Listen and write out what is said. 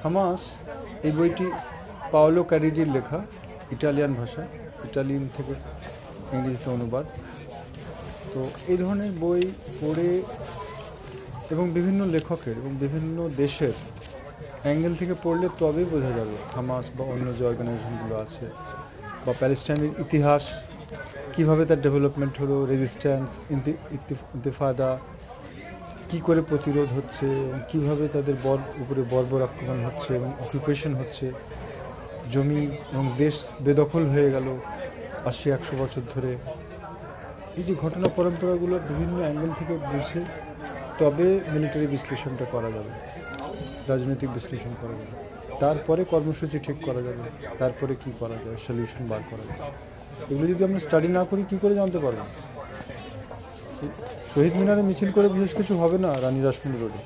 Hamas এই বইটি Paulo ক্যারিডির লেখা, ইটালিয়ান ভাষা, ইটালিয়ান থেকে ইংরেজিতে অনুবাদ। তো এই ধরনের বই পড়ে এবং বিভিন্ন লেখকের এবং বিভিন্ন দেশের অ্যাঙ্গেল থেকে পড়লে তবেই বোঝা যাবে হামাস বা অন্য যে অর্গানাইজেশনগুলো আছে বা প্যালেস্টাইনের ইতিহাস, কীভাবে তার ডেভেলপমেন্ট হলো, রেজিস্ট্যান্স, ইন্তিফাদা, কী করে প্রতিরোধ হচ্ছে এবং কীভাবে তাদের উপরে বর্বর আক্রমণ হচ্ছে এবং অকুপেশন হচ্ছে, জমি এবং দেশ বেদখল হয়ে গেল 80-100 বছর ধরে। এই যে ঘটনা পরম্পরাগুলো বিভিন্ন অ্যাঙ্গেল থেকে বুঝে তবে মিলিটারি বিশ্লেষণটা করা যাবে, রাজনৈতিক বিশ্লেষণ করা যাবে, তারপরে কর্মসূচি ঠিক করা যাবে, তারপরে কি করা যায়, সলিউশন বার করা যাবে। এগুলো যদি আমরা স্টাডি না করি কী করে জানতে পারবো? শহীদ মিনারে মিছিল করে বিশেষ কিছু হবে না রানী রাসমণি রোডে।